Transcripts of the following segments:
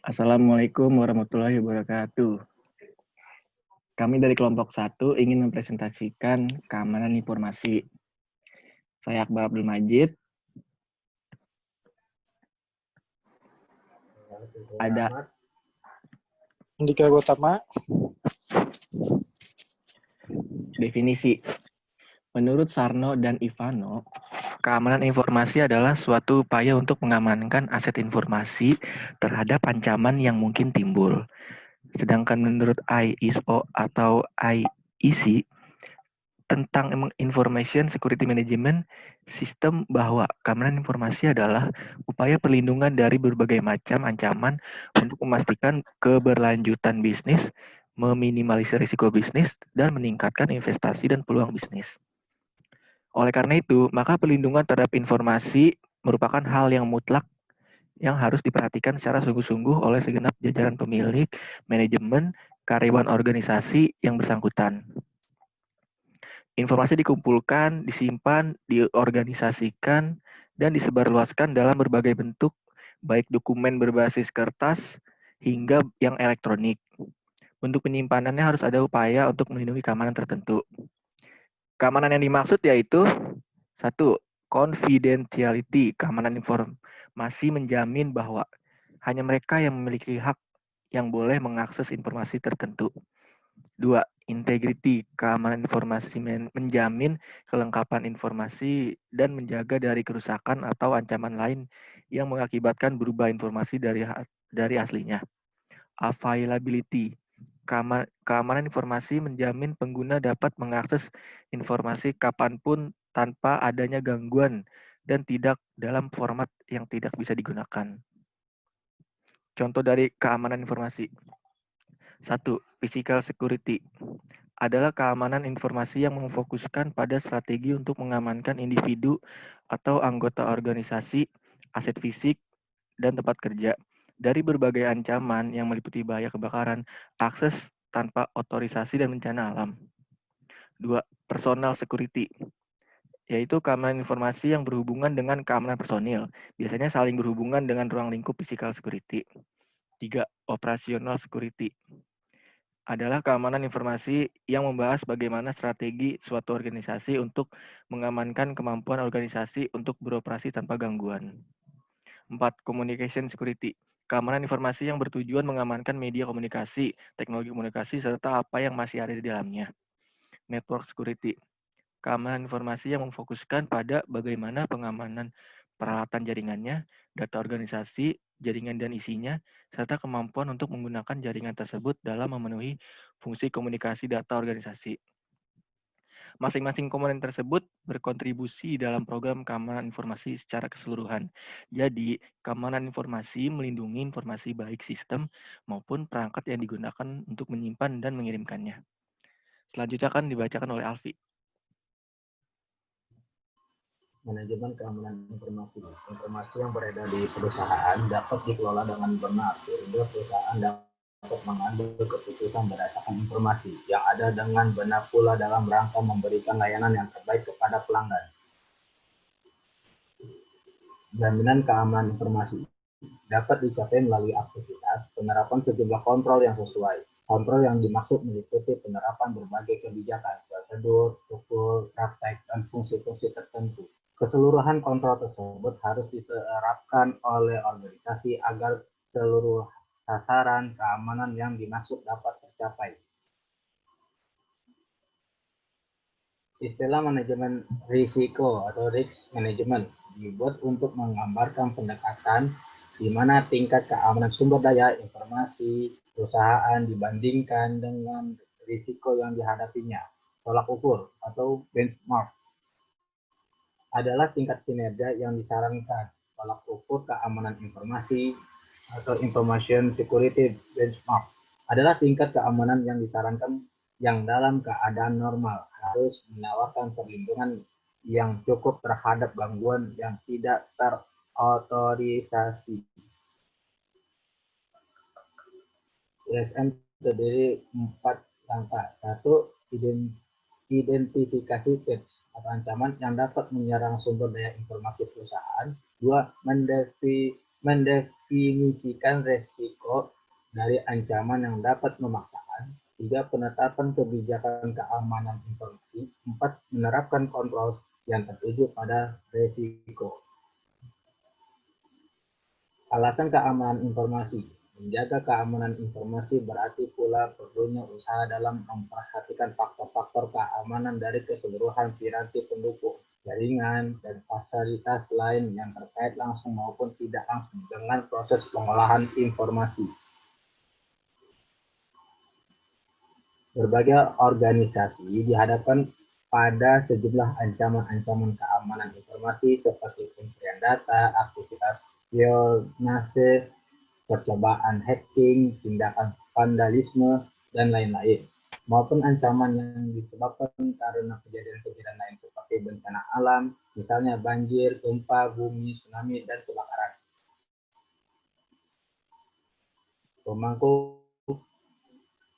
Assalamualaikum warahmatullahi wabarakatuh. Kami dari kelompok 1 ingin mempresentasikan keamanan informasi. Saya Akbar Abdul Majid. Ada Andika Gotama. definisi. Menurut Sarno dan Ivano, keamanan informasi adalah suatu upaya untuk mengamankan aset informasi terhadap ancaman yang mungkin timbul. Sedangkan menurut ISO atau IEC, tentang Information Security Management System bahwa keamanan informasi adalah upaya perlindungan dari berbagai macam ancaman untuk memastikan keberlanjutan bisnis, meminimalisir risiko bisnis, dan meningkatkan investasi dan peluang bisnis. Oleh karena itu, maka perlindungan terhadap informasi merupakan hal yang mutlak yang harus diperhatikan secara sungguh-sungguh oleh segenap jajaran pemilik, manajemen, karyawan organisasi yang bersangkutan. Informasi dikumpulkan, disimpan, diorganisasikan, dan disebarluaskan dalam berbagai bentuk, baik dokumen berbasis kertas hingga yang elektronik. Untuk penyimpanannya harus ada upaya untuk melindungi keamanan tertentu. Keamanan yang dimaksud yaitu 1. Confidentiality. Keamanan informasi menjamin bahwa hanya mereka yang memiliki hak yang boleh mengakses informasi tertentu. 2. Integrity. Keamanan informasi menjamin kelengkapan informasi dan menjaga dari kerusakan atau ancaman lain yang mengakibatkan berubah informasi dari aslinya. Availability. Keamanan informasi menjamin pengguna dapat mengakses informasi kapanpun tanpa adanya gangguan dan tidak dalam format yang tidak bisa digunakan. Contoh dari keamanan informasi. 1. Physical security adalah keamanan informasi yang memfokuskan pada strategi untuk mengamankan individu atau anggota organisasi, aset fisik, dan tempat kerja dari berbagai ancaman yang meliputi bahaya kebakaran, akses tanpa otorisasi, dan bencana alam. 2. Personal security, yaitu keamanan informasi yang berhubungan dengan keamanan personil, biasanya saling berhubungan dengan ruang lingkup physical security. 3. Operational security adalah keamanan informasi yang membahas bagaimana strategi suatu organisasi untuk mengamankan kemampuan organisasi untuk beroperasi tanpa gangguan. 4. Communication security. Keamanan informasi yang bertujuan mengamankan media komunikasi, teknologi komunikasi, serta apa yang masih ada di dalamnya. Network security. Keamanan informasi yang memfokuskan pada bagaimana pengamanan peralatan jaringannya, data organisasi, jaringan dan isinya, serta kemampuan untuk menggunakan jaringan tersebut dalam memenuhi fungsi komunikasi data organisasi. Masing-masing komponen tersebut berkontribusi dalam program keamanan informasi secara keseluruhan. Jadi, keamanan informasi melindungi informasi baik sistem maupun perangkat yang digunakan untuk menyimpan dan mengirimkannya. Selanjutnya akan dibacakan oleh Alfi. Manajemen keamanan informasi. Informasi yang beredar di perusahaan dapat dikelola dengan benar sehingga perusahaan dapat mengambil keputusan berdasarkan informasi yang ada dengan benar pula dalam rangka memberikan layanan yang terbaik kepada pelanggan. Jaminan keamanan informasi dapat dicapai melalui aktivitas penerapan sejumlah kontrol yang sesuai. Kontrol yang dimaksud meliputi penerapan berbagai kebijakan, prosedur, struktur, praktek, dan fungsi-fungsi tertentu. Keseluruhan kontrol tersebut harus diterapkan oleh organisasi agar seluruh sasaran keamanan yang dimaksud dapat tercapai. Istilah manajemen risiko atau risk management dibuat untuk menggambarkan pendekatan di mana tingkat keamanan sumber daya informasi perusahaan dibandingkan dengan risiko yang dihadapinya. Tolak ukur atau benchmark adalah tingkat kinerja yang disarankan. Tolak ukur keamanan informasi atau information security benchmark adalah tingkat keamanan yang disarankan yang dalam keadaan normal harus menawarkan perlindungan yang cukup terhadap gangguan yang tidak terotorisasi. ISM terdiri 4 langkah. 1. Identifikasi threats atau ancaman yang dapat menyerang sumber daya informasi perusahaan. 2. mendefinisikan resiko dari ancaman yang dapat memaksakan. 3. Penetapan kebijakan keamanan informasi. 4. Menerapkan kontrol yang tertuju pada resiko. Alasan keamanan informasi. Menjaga keamanan informasi berarti pula perlunya usaha dalam memperhatikan faktor-faktor keamanan dari keseluruhan piranti pendukung, jaringan, dan fasilitas lain yang terkait langsung maupun tidak langsung dengan proses pengolahan informasi. Berbagai organisasi dihadapkan pada sejumlah ancaman-ancaman keamanan informasi seperti pencurian data, aktivitas spionase, percobaan hacking, tindakan vandalisme, dan lain-lain, maupun ancaman yang disebabkan karena kejadian-kejadian lain seperti bencana alam, misalnya banjir, gempa bumi, tsunami, dan kebakaran. Pemangku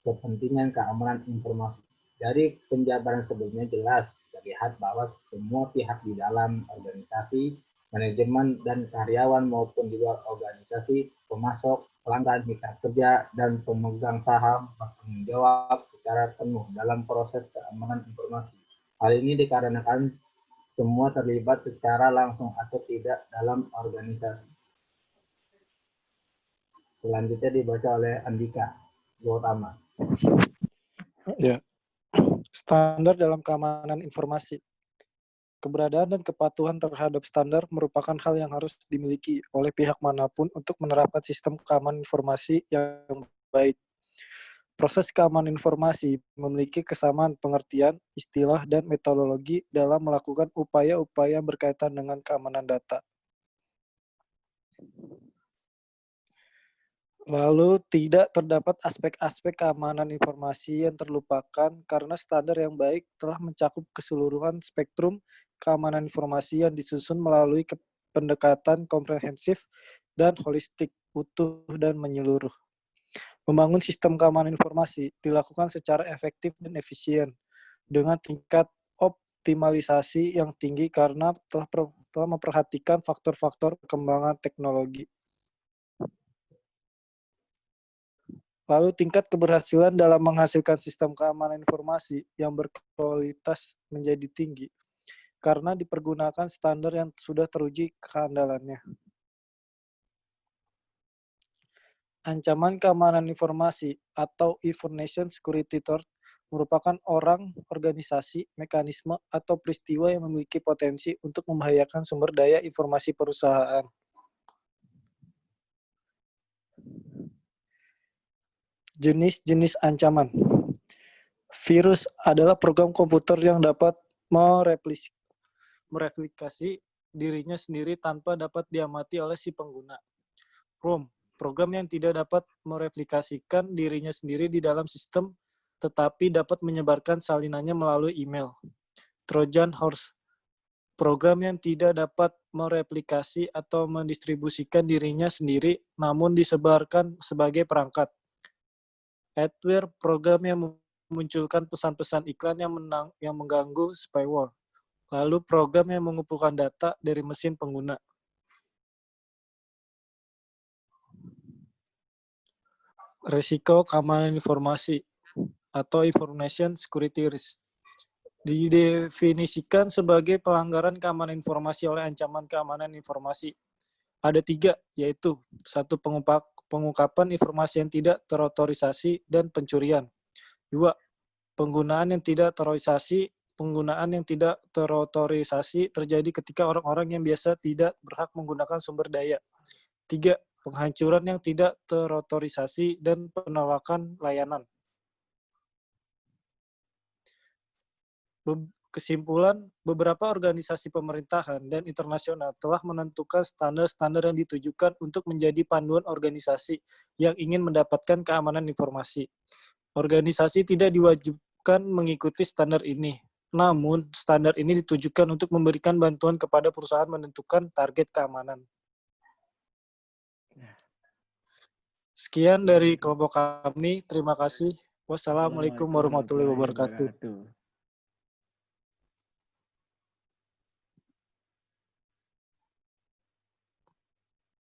kepentingan keamanan informasi. Dari penjabaran sebelumnya jelas terlihat bahwa semua pihak di dalam organisasi, manajemen, dan karyawan maupun di luar organisasi, pemasok, pelanggan, mitra kerja, dan pemegang saham bertanggung jawab secara penuh dalam proses keamanan informasi. Hal ini dikarenakan semua terlibat secara langsung atau tidak dalam organisasi. Selanjutnya dibaca oleh Andika Gautama. Ya. Standar dalam keamanan informasi. Keberadaan dan kepatuhan terhadap standar merupakan hal yang harus dimiliki oleh pihak manapun untuk menerapkan sistem keamanan informasi yang baik. Proses keamanan informasi memiliki kesamaan pengertian, istilah, dan metodologi dalam melakukan upaya-upaya berkaitan dengan keamanan data. Lalu, tidak terdapat aspek-aspek keamanan informasi yang terlupakan karena standar yang baik telah mencakup keseluruhan spektrum keamanan informasi yang disusun melalui pendekatan komprehensif dan holistik, utuh, dan menyeluruh. Membangun sistem keamanan informasi dilakukan secara efektif dan efisien dengan tingkat optimalisasi yang tinggi karena telah memperhatikan faktor-faktor perkembangan teknologi. Lalu tingkat keberhasilan dalam menghasilkan sistem keamanan informasi yang berkualitas menjadi tinggi karena dipergunakan standar yang sudah teruji keandalannya. Ancaman keamanan informasi atau Information Security Threat merupakan orang, organisasi, mekanisme, atau peristiwa yang memiliki potensi untuk membahayakan sumber daya informasi perusahaan. Jenis-jenis ancaman. Virus adalah program komputer yang dapat mereplikasi dirinya sendiri tanpa dapat diamati oleh si pengguna. ROM, program yang tidak dapat mereplikasikan dirinya sendiri di dalam sistem, tetapi dapat menyebarkan salinannya melalui email. Trojan Horse, program yang tidak dapat mereplikasi atau mendistribusikan dirinya sendiri, namun disebarkan sebagai perangkat. Adware, program yang memunculkan pesan-pesan iklan yang mengganggu spyware. Lalu program yang mengumpulkan data dari mesin pengguna. Risiko keamanan informasi atau Information Security Risk didefinisikan sebagai pelanggaran keamanan informasi oleh ancaman keamanan informasi. Ada 3, yaitu 1. Pengungkapan informasi yang tidak terotorisasi dan pencurian. 2. Penggunaan yang tidak terotorisasi. Penggunaan yang tidak terotorisasi terjadi ketika orang-orang yang biasa tidak berhak menggunakan sumber daya. 3. Penghancuran yang tidak terotorisasi dan penolakan layanan. Kesimpulan, beberapa organisasi pemerintahan dan internasional telah menentukan standar-standar yang ditujukan untuk menjadi panduan organisasi yang ingin mendapatkan keamanan informasi. Organisasi tidak diwajibkan mengikuti standar ini, namun standar ini ditujukan untuk memberikan bantuan kepada perusahaan menentukan target keamanan. Sekian dari kelompok kami, terima kasih. Wassalamualaikum warahmatullahi wabarakatuh.